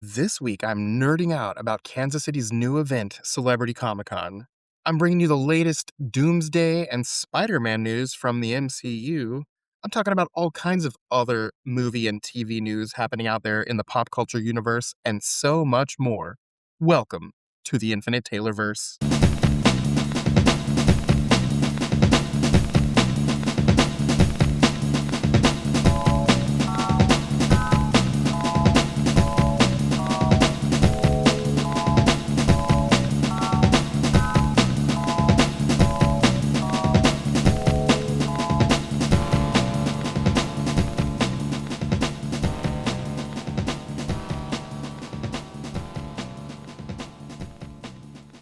This week, I'm nerding out about Kansas City's new event, Celebrity Comic Con. I'm bringing you the latest Doomsday and Spider Man news from the MCU. I'm talking about all kinds of other movie and TV news happening out there in the pop culture universe, and so much more. Welcome to the Infinite Taylorverse.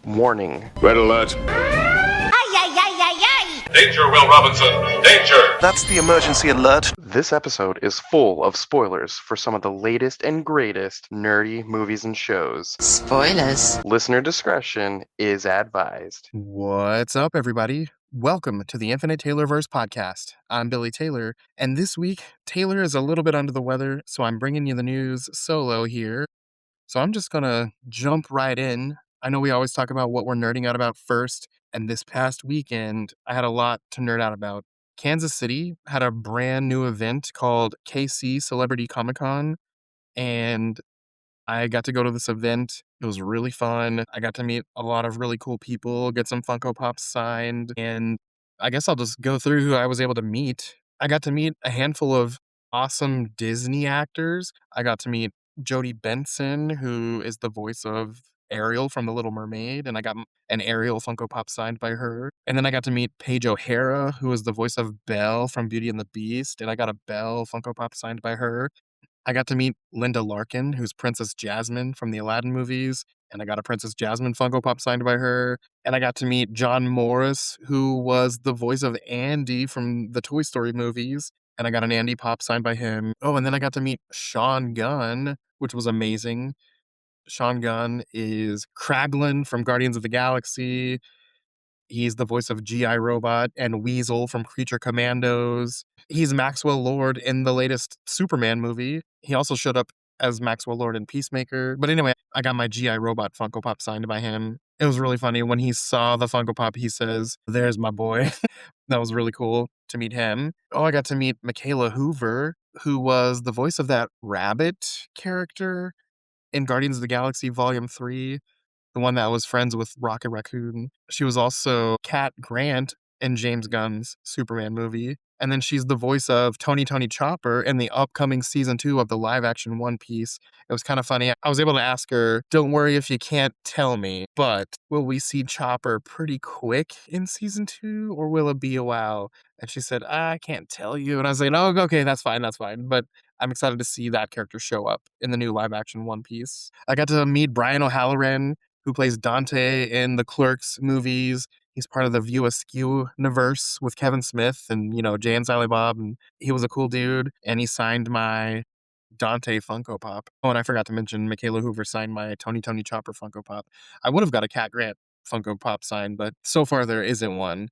Warning. Red alert. Ay, ay, ay, ay, ay! Danger, Will Robinson. Danger. That's the emergency alert. This episode is full of spoilers for some of the latest and greatest nerdy movies and shows. Spoilers. Listener discretion is advised. What's up, everybody? Welcome to the Infinite Taylorverse podcast. I'm Billie Taylor, and this week, Taylor is a little bit under the weather, so I'm bringing you the news solo here. So I'm just gonna jump right in. I know we always talk about what we're nerding out about first, and this past weekend, I had a lot to nerd out about. Kansas City had a brand new event called KC Celebrity Comic Con, and I got to go to this event. It was really fun. I got to meet a lot of really cool people, get some Funko Pops signed, and I guess I'll just go through who I was able to meet. I got to meet a handful of awesome Disney actors. I got to meet Jodie Benson, who is the voice of Ariel from The Little Mermaid, and I got an Ariel Funko Pop signed by her. And then I got to meet Paige O'Hara, who is the voice of Belle from Beauty and the Beast, and I got a Belle Funko Pop signed by her. I got to meet Linda Larkin, who's Princess Jasmine from the Aladdin movies, and I got a Princess Jasmine Funko Pop signed by her. And I got to meet John Morris, who was the voice of Andy from the Toy Story movies, and I got an Andy Pop signed by him. Oh, and then I got to meet Sean Gunn, which was amazing. Sean Gunn is Kraglin from Guardians of the Galaxy. He's the voice of G.I. Robot and Weasel from Creature Commandos. He's Maxwell Lord in the latest Superman movie. He also showed up as Maxwell Lord in Peacemaker. But anyway, I got my G.I. Robot Funko Pop signed by him. It was really funny. When he saw the Funko Pop, he says, "There's my boy." That was really cool to meet him. Oh, I got to meet Michaela Hoover, who was the voice of that rabbit character in Guardians of the Galaxy Volume 3. The one that was friends with Rocket Raccoon. She was also Cat Grant in James Gunn's Superman movie. And then she's the voice of Tony Chopper in the upcoming season 2 of the live action One Piece. It was kind of funny. I was able to ask her, don't worry if you can't tell me, but will we see Chopper pretty quick in season 2 or will it be a while? And she said, I can't tell you. And I was like, oh, okay, that's fine. But I'm excited to see that character show up in the new live action One Piece. I got to meet Brian O'Halloran, who plays Dante in the Clerks movies. He's part of the View Askew universe with Kevin Smith and, Jay and Silent Bob. And he was a cool dude. And he signed my Dante Funko Pop. Oh, and I forgot to mention Michaela Hoover signed my Tony Chopper Funko Pop. I would have got a Cat Grant Funko Pop signed, but so far there isn't one.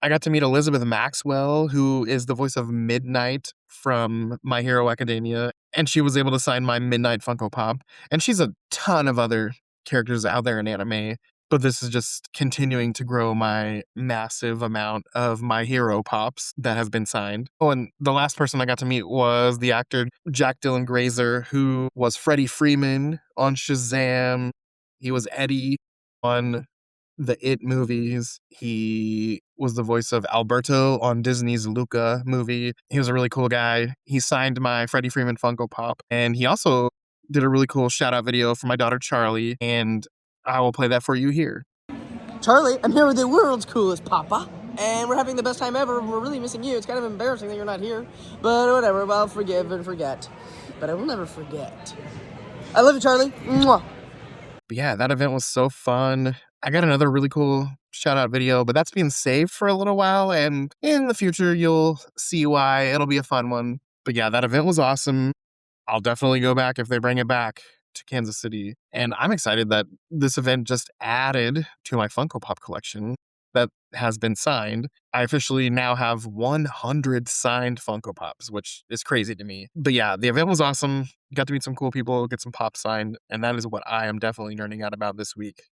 I got to meet Elizabeth Maxwell, who is the voice of Midnight from My Hero Academia. And she was able to sign my Midnight Funko Pop. And she's a ton of other characters out there in anime, but this is just continuing to grow my massive amount of My Hero Pops that have been signed. Oh, and the last person I got to meet was the actor Jack Dylan Grazer, who was Freddie Freeman on Shazam. He was Eddie on the It movies. He was the voice of Alberto on Disney's Luca movie. He was a really cool guy. He signed my Freddie Freeman Funko Pop, and he also did a really cool shout out video for my daughter Charlie, and I will play that for you here. Charlie, I'm here with the world's coolest papa, and we're having the best time ever. We're really missing you. It's kind of embarrassing that you're not here, but whatever. I'll forgive and forget, but I will never forget. I love you, Charlie. Mwah. But yeah, that event was so fun. I got another really cool shout out video, but that's being saved for a little while, and in the future you'll see why. It'll be a fun one. But yeah, that event was awesome. I'll definitely go back if they bring it back to Kansas City. And I'm excited that this event just added to my Funko Pop collection. that has been signed. I officially now have 100 signed Funko Pops, which is crazy to me. But yeah, the event was awesome. Got to meet some cool people, get some pops signed, and that is what I am definitely nerding out about this week.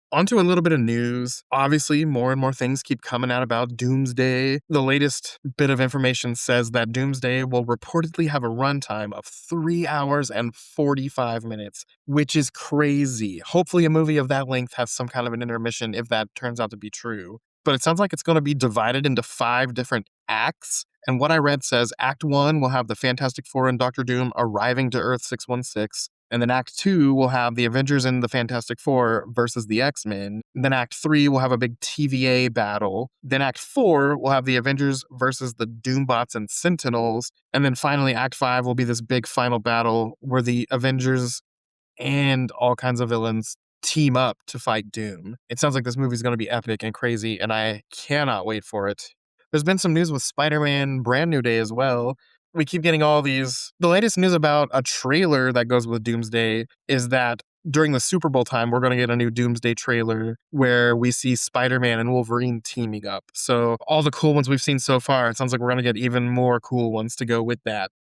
Onto a little bit of news. Obviously, more and more things keep coming out about Doomsday. The latest bit of information says that Doomsday will reportedly have a runtime of 3 hours and 45 minutes, which is crazy. Hopefully, a movie of that length has some kind of an intermission if that turns out to be true. But it sounds like it's going to be divided into 5 different acts. And what I read says Act 1 will have the Fantastic Four and Doctor Doom arriving to Earth 616. And then Act 2 will have the Avengers and the Fantastic Four versus the X-Men. Then Act 3 will have a big TVA battle. Then Act 4 will have the Avengers versus the Doombots and Sentinels. And then finally, Act 5 will be this big final battle where the Avengers and all kinds of villains team up to fight Doom. It sounds like this movie is going to be epic and crazy, and I cannot wait for it. There's been some news with Spider-Man Brand New Day as well. We keep getting all these. The latest news about a trailer that goes with Doomsday is that during the Super Bowl time, we're going to get a new Doomsday trailer where we see Spider-Man and Wolverine teaming up. So all the cool ones we've seen so far, it sounds like we're going to get even more cool ones to go with that.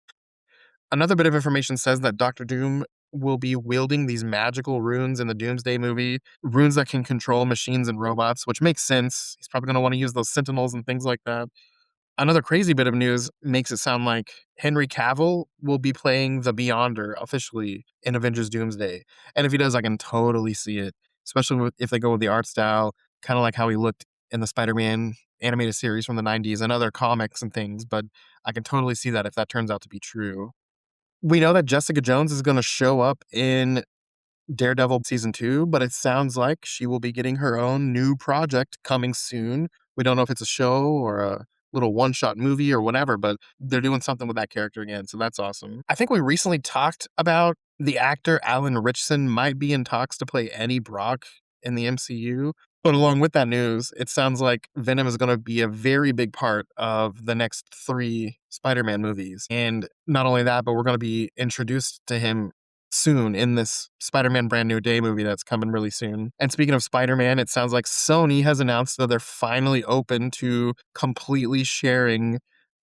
Another bit of information says that Doctor Doom will be wielding these magical runes in the Doomsday movie, runes that can control machines and robots, which makes sense. He's probably going to want to use those sentinels and things like that. Another crazy bit of news makes it sound like Henry Cavill will be playing the Beyonder officially in Avengers Doomsday. And if he does, I can totally see it, especially if they go with the art style, kind of like how he looked in the Spider-Man animated series from the 90s and other comics and things. But I can totally see that if that turns out to be true. We know that Jessica Jones is going to show up in Daredevil season 2, but it sounds like she will be getting her own new project coming soon. We don't know if it's a show or a little one-shot movie or whatever, but they're doing something with that character again, so that's awesome. I think we recently talked about the actor Alan Ritchson might be in talks to play Eddie Brock in the MCU. But along with that news, it sounds like Venom is going to be a very big part of the next 3 Spider-Man movies. And not only that, but we're going to be introduced to him soon in this Spider-Man Brand New Day movie that's coming really soon. And speaking of Spider-Man, it sounds like Sony has announced that they're finally open to completely sharing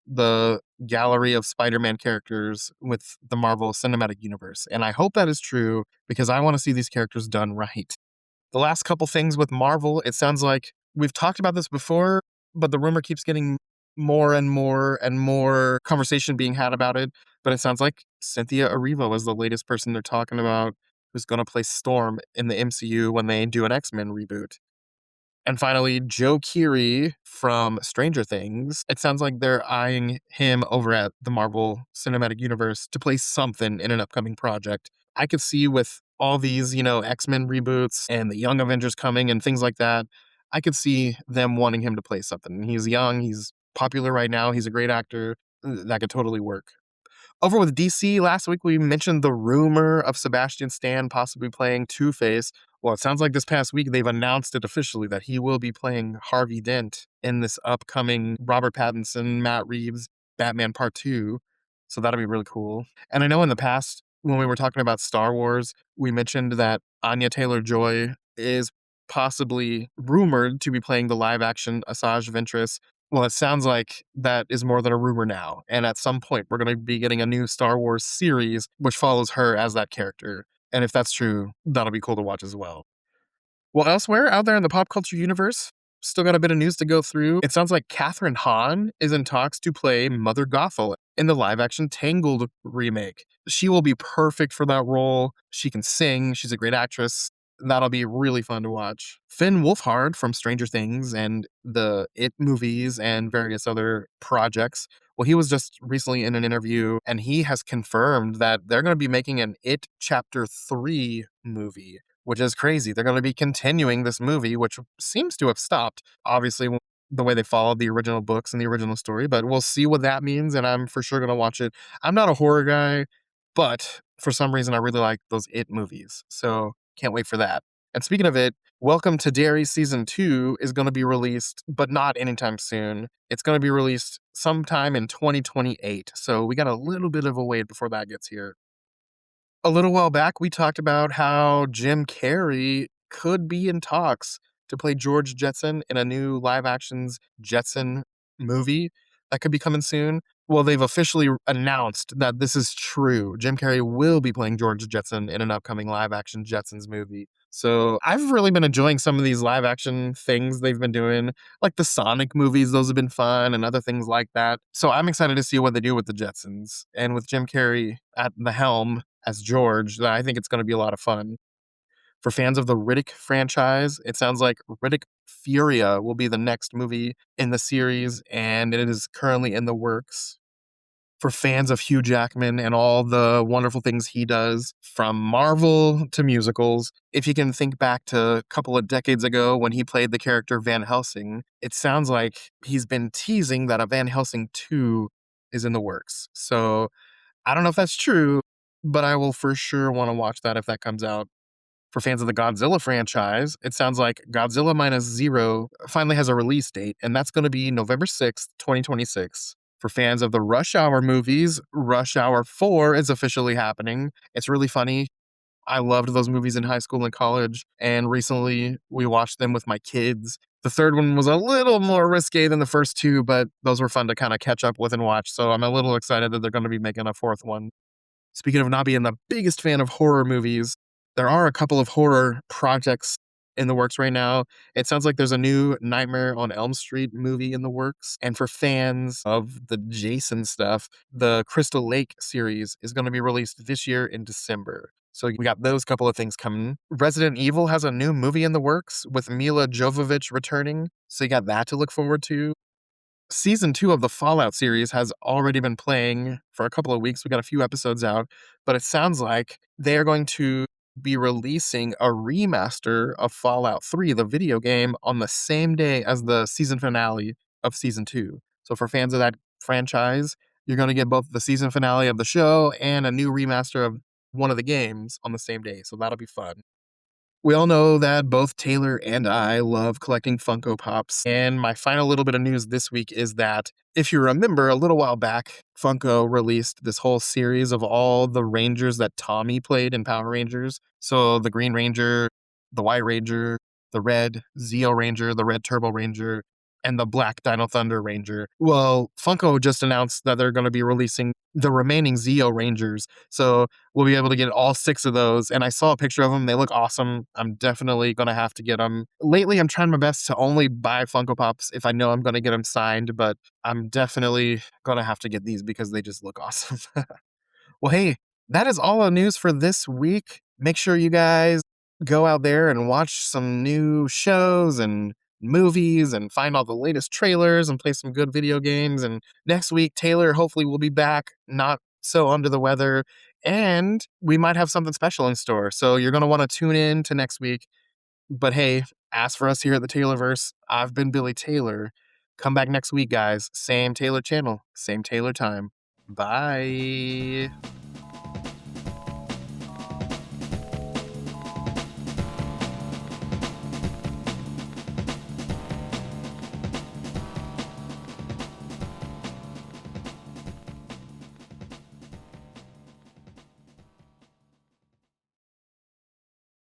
the gallery of Spider-Man characters with the Marvel Cinematic Universe. And I hope that is true because I want to see these characters done right. The last couple things with Marvel, it sounds like we've talked about this before, but the rumor keeps getting more and more and more conversation being had about it. But it sounds like Cynthia Erivo is the latest person they're talking about who's going to play Storm in the MCU when they do an X-Men reboot. And finally, Joe Keery from Stranger Things. It sounds like they're eyeing him over at the Marvel Cinematic Universe to play something in an upcoming project. I could see with all these, X-Men reboots and the Young Avengers coming and things like that, I could see them wanting him to play something. He's young, he's popular right now, he's a great actor. That could totally work. Over with DC, last week we mentioned the rumor of Sebastian Stan possibly playing Two-Face. Well, it sounds like this past week they've announced it officially that he will be playing Harvey Dent in this upcoming Robert Pattinson, Matt Reeves Batman Part 2. So that'll be really cool. And I know in the past, when we were talking about Star Wars, we mentioned that Anya Taylor-Joy is possibly rumored to be playing the live-action Asajj Ventress. Well, it sounds like that is more than a rumor now. And at some point, we're going to be getting a new Star Wars series which follows her as that character. And if that's true, that'll be cool to watch as well. Well, elsewhere out there in the pop culture universe, still got a bit of news to go through. It sounds like Kathryn Hahn is in talks to play Mother Gothel in the live-action Tangled remake. She will be perfect for that role. She can sing. She's a great actress. That'll be really fun to watch. Finn Wolfhard from Stranger Things and the It movies and various other projects. Well, he was just recently in an interview and he has confirmed that they're going to be making an It Chapter 3 movie, which is crazy. They're going to be continuing this movie, which seems to have stopped, obviously, the way they followed the original books and the original story, but we'll see what that means, and I'm for sure going to watch it. I'm not a horror guy, but for some reason, I really like those It movies, so can't wait for that. And speaking of it, Welcome to Derry Season 2 is going to be released, but not anytime soon. It's going to be released sometime in 2028, so we got a little bit of a wait before that gets here. A little while back, we talked about how Jim Carrey could be in talks to play George Jetson in a new live actions Jetson movie that could be coming soon. Well, they've officially announced that this is true. Jim Carrey will be playing George Jetson in an upcoming live action Jetsons movie. So I've really been enjoying some of these live action things they've been doing, like the Sonic movies. Those have been fun and other things like that. So I'm excited to see what they do with the Jetsons. And with Jim Carrey at the helm as George, I think it's going to be a lot of fun. For fans of the Riddick franchise, it sounds like Riddick Furia will be the next movie in the series, and it is currently in the works. For fans of Hugh Jackman and all the wonderful things he does, from Marvel to musicals, if you can think back to a couple of decades ago when he played the character Van Helsing, it sounds like he's been teasing that a Van Helsing 2 is in the works. So I don't know if that's true, but I will for sure want to watch that if that comes out. For fans of the Godzilla franchise, it sounds like Godzilla Minus Zero finally has a release date, and that's going to be November 6th, 2026. For fans of the Rush Hour movies, Rush Hour 4 is officially happening. It's really funny. I loved those movies in high school and college, and recently we watched them with my kids. The third one was a little more risque than the first two, but those were fun to kind of catch up with and watch, so I'm a little excited that they're going to be making a fourth one. Speaking of not being the biggest fan of horror movies, there are a couple of horror projects in the works right now. It sounds like there's a new Nightmare on Elm Street movie in the works. And for fans of the Jason stuff, the Crystal Lake series is going to be released this year in December. So we got those couple of things coming. Resident Evil has a new movie in the works with Mila Jovovich returning. So you got that to look forward to. Season 2 of the Fallout series has already been playing for a couple of weeks. We got a few episodes out, but it sounds like they are going to be releasing a remaster of Fallout 3, the video game, on the same day as the season finale of Season 2. So for fans of that franchise, you're going to get both the season finale of the show and a new remaster of one of the games on the same day. So that'll be fun. We all know that both Taylor and I love collecting Funko Pops, and my final little bit of news this week is that, if you remember, a little while back, Funko released this whole series of all the Rangers that Tommy played in Power Rangers. So the Green Ranger, the White Ranger, the Red Zeo Ranger, the Red Turbo Ranger, and the Black Dino Thunder Ranger. Well, Funko just announced that they're going to be releasing the remaining Zeo Rangers. So we'll be able to get all 6 of those. And I saw a picture of them. They look awesome. I'm definitely going to have to get them. Lately, I'm trying my best to only buy Funko Pops if I know I'm going to get them signed, but I'm definitely going to have to get these because they just look awesome. Well, hey, that is all the news for this week. Make sure you guys go out there and watch some new shows and movies and find all the latest trailers and play some good video games. And next week, Taylor hopefully will be back, not so under the weather, and we might have something special in store. So you're going to want to tune in to next week. But hey, as for us here at the Taylorverse, I've been Billy Taylor. Come back next week, guys. Same Taylor channel, same Taylor time. Bye.